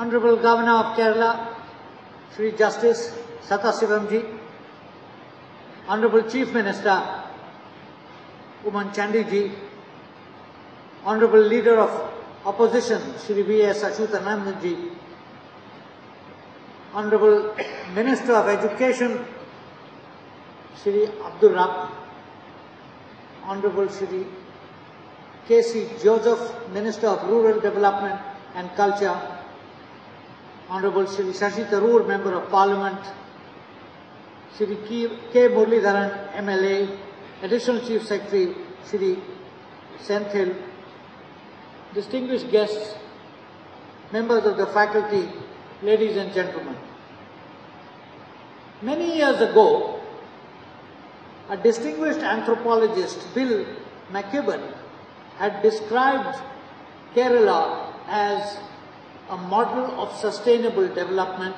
Honorable Governor of Kerala, Shri Justice Sathasivamji, Honorable Chief Minister, Uman Chandy ji, Honorable Leader of Opposition, Shri V.S. Achyutanandan ji, Honorable Minister of Education, Shri Abdul Rab, Honorable Shri K.C. Joseph, Minister of Rural Development and Culture, Honorable Shri Shashi Tharoor, Member of Parliament, Shri K. Muralidharan, MLA, Additional Chief Secretary, Shri Senthil, distinguished guests, members of the faculty, ladies and gentlemen. Many years ago, a distinguished anthropologist, Bill McKibben, had described Kerala as a model of sustainable development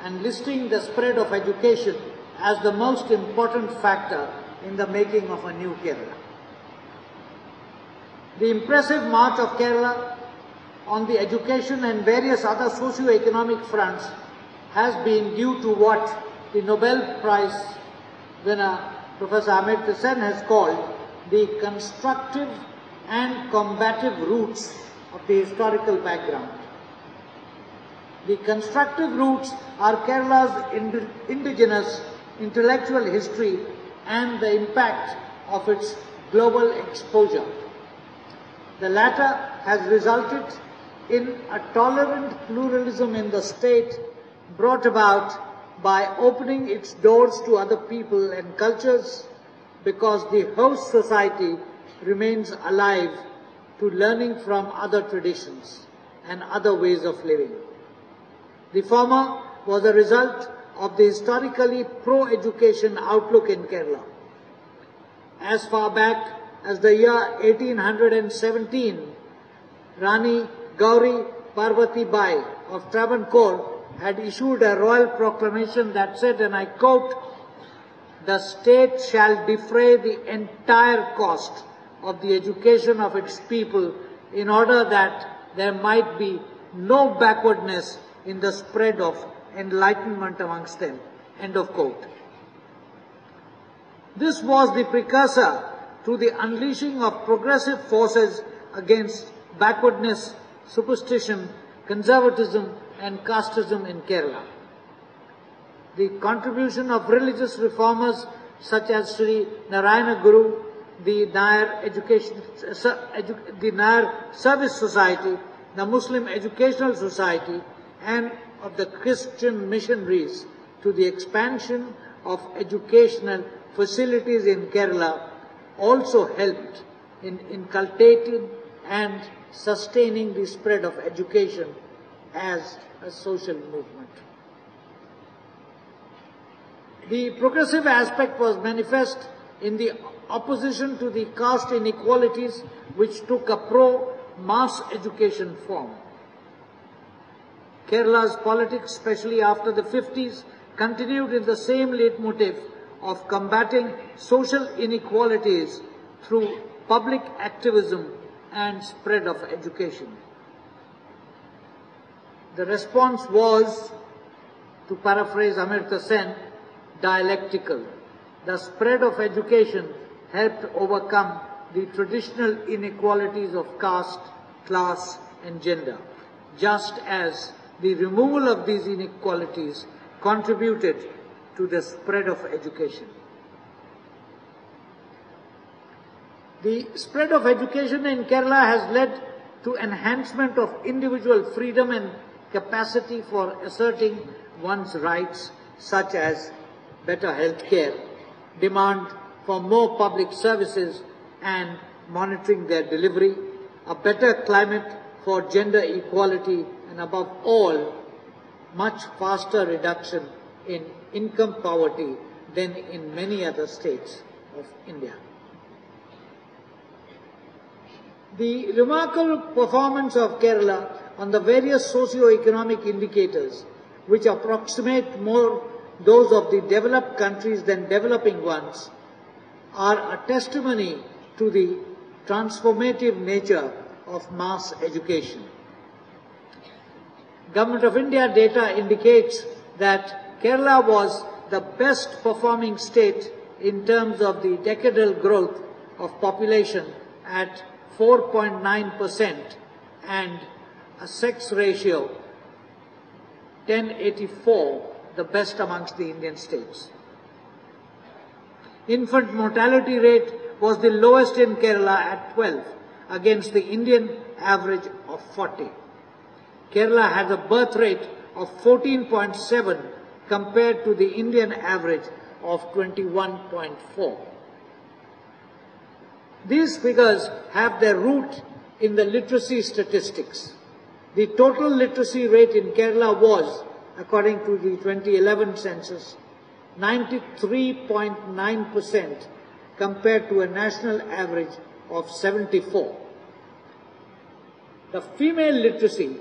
and listing the spread of education as the most important factor in the making of a new Kerala. The impressive march of Kerala on the education and various other socio-economic fronts has been due to what the Nobel Prize winner Professor Hamid Ansari has called the constructive and combative roots of the historical background. The constructive roots are Kerala's indigenous intellectual history and the impact of its global exposure. The latter has resulted in a tolerant pluralism in the state brought about by opening its doors to other people and cultures because the host society remains alive to learning from other traditions and other ways of living. The former was a result of the historically pro-education outlook in Kerala. As far back as the year 1817, Rani Gauri Parvati Bai of Travancore had issued a royal proclamation that said, and I quote, "The state shall defray the entire cost of the education of its people in order that there might be no backwardness in the spread of enlightenment amongst them." End of quote. This was the precursor to the unleashing of progressive forces against backwardness, superstition, conservatism and casteism in Kerala. The contribution of religious reformers such as Shri Narayana Guru, the Nair Service Society, the Muslim Educational Society and of the Christian missionaries to the expansion of educational facilities in Kerala also helped in inculcating and sustaining the spread of education as a social movement. The progressive aspect was manifest in the opposition to the caste inequalities which took a pro-mass education form. Kerala's politics, especially after the 50s, continued in the same leitmotif of combating social inequalities through public activism and spread of education. The response was, to paraphrase Amartya Sen, dialectical. The spread of education helped overcome the traditional inequalities of caste, class and gender, just as the removal of these inequalities contributed to the spread of education. The spread of education in Kerala has led to enhancement of individual freedom and capacity for asserting one's rights, such as better health care, demand for more public services and monitoring their delivery, a better climate for gender equality, and above all, much faster reduction in income poverty than in many other states of India. The remarkable performance of Kerala on the various socio-economic indicators, which approximate more those of the developed countries than developing ones, are a testimony to the transformative nature of mass education. Government of India data indicates that Kerala was the best performing state in terms of the decadal growth of population at 4.9% and a sex ratio 1084, the best amongst the Indian states. Infant mortality rate was the lowest in Kerala at 12 against the Indian average of 40. Kerala had a birth rate of 14.7 compared to the Indian average of 21.4. These figures have their root in the literacy statistics. The total literacy rate in Kerala was, according to the 2011 census, 93.9% compared to a national average of 74. The female literacy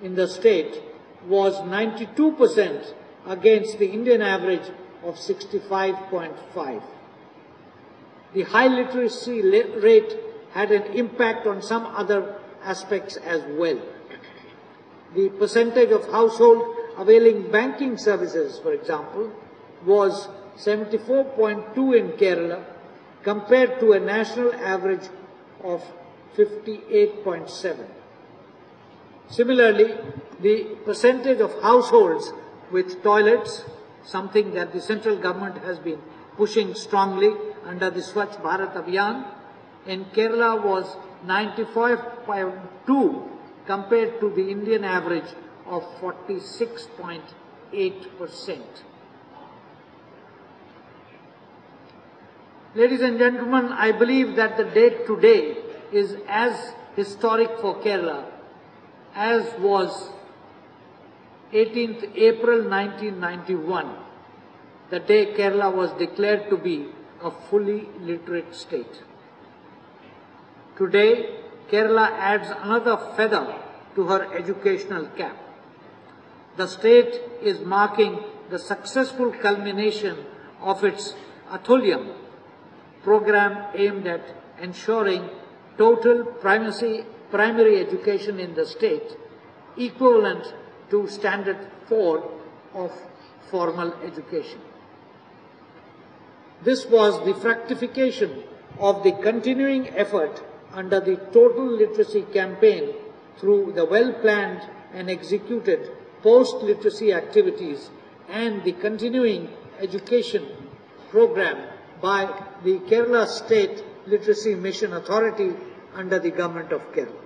in the state was 92% against the Indian average of 65.5. The high literacy rate had an impact on some other aspects as well. The percentage of households availing banking services, for example, was 74.2 in Kerala compared to a national average of 58.7. Similarly, the percentage of households with toilets, something that the central government has been pushing strongly under the Swachh Bharat Abhiyan, in Kerala was 95.2 compared to the Indian average of 46.8%. Ladies and gentlemen, I believe that the date today is as historic for Kerala as was 18th April 1991, the day Kerala was declared to be a fully literate state. Today, Kerala adds another feather to her educational cap. The state is marking the successful culmination of its Atulyam program aimed at ensuring total primary education in the state, equivalent to Standard 4 of formal education. This was the fructification of the continuing effort under the Total Literacy Campaign through the well-planned and executed post-literacy activities and the continuing education program by the Kerala State Literacy Mission Authority under the Government of Kerala.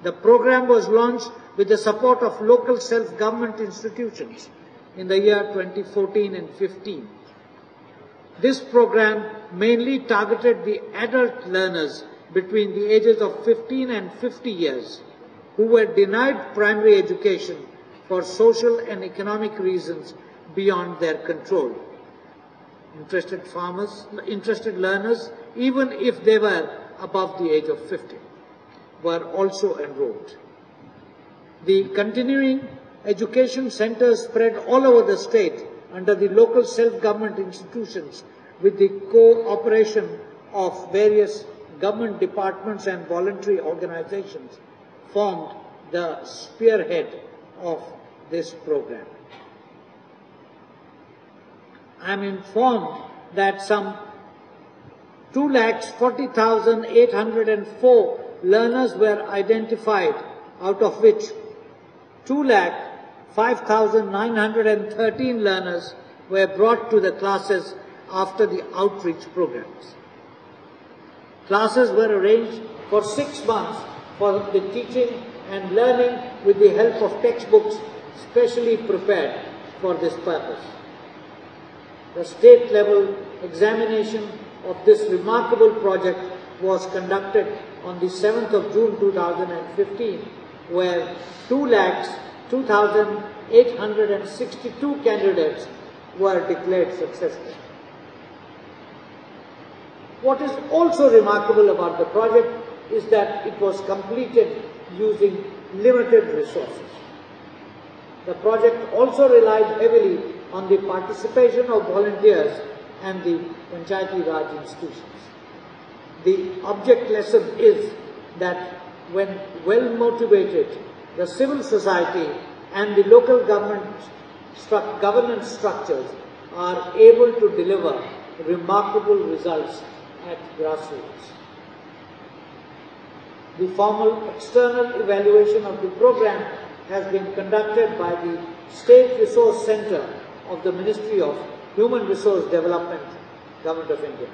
The program was launched with the support of local self-government institutions in the year 2014 and 15. This program mainly targeted the adult learners between the ages of 15 and 50 years who were denied primary education for social and economic reasons beyond their control. Interested learners, even if they were above the age of 50, were also enrolled. The continuing education centers spread all over the state under the local self-government institutions with the cooperation of various government departments and voluntary organizations formed the spearhead of this program. I am informed that some 2,40,804 learners were identified, out of which 2,05,913 learners were brought to the classes after the outreach programs. Classes were arranged for 6 months for the teaching and learning with the help of textbooks specially prepared for this purpose. The state-level examination of this remarkable project was conducted on the 7th of June 2015, where 2,02,862 candidates were declared successful. What is also remarkable about the project is that it was completed using limited resources. The project also relied heavily on the participation of volunteers and the Panchayati Raj institutions. The object lesson is that when well-motivated the civil society and the local governance structures are able to deliver remarkable results at grassroots. The formal external evaluation of the program has been conducted by the State Resource Centre of the Ministry of Human Resource Development, Government of India.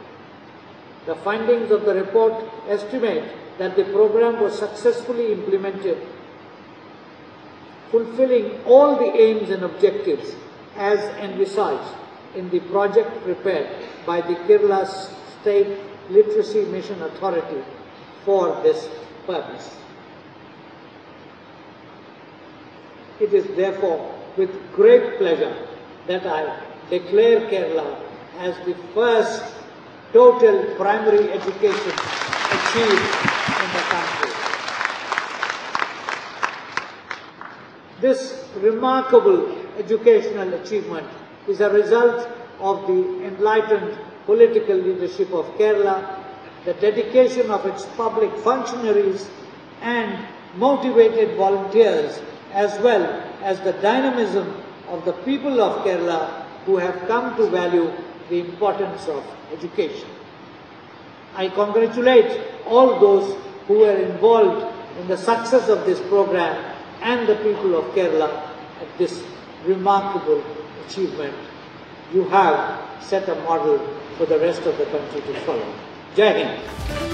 The findings of the report estimate that the program was successfully implemented, fulfilling all the aims and objectives as envisaged in the project prepared by the Kerala State Literacy Mission Authority for this purpose. It is therefore with great pleasure that I declare Kerala as the first total primary education achieved in the country. This remarkable educational achievement is a result of the enlightened political leadership of Kerala, the dedication of its public functionaries and motivated volunteers, as well as the dynamism of the people of Kerala who have come to value the importance of education. I congratulate all those who were involved in the success of this program and the people of Kerala at this remarkable achievement. You have set a model for the rest of the country to follow. Jai Hind.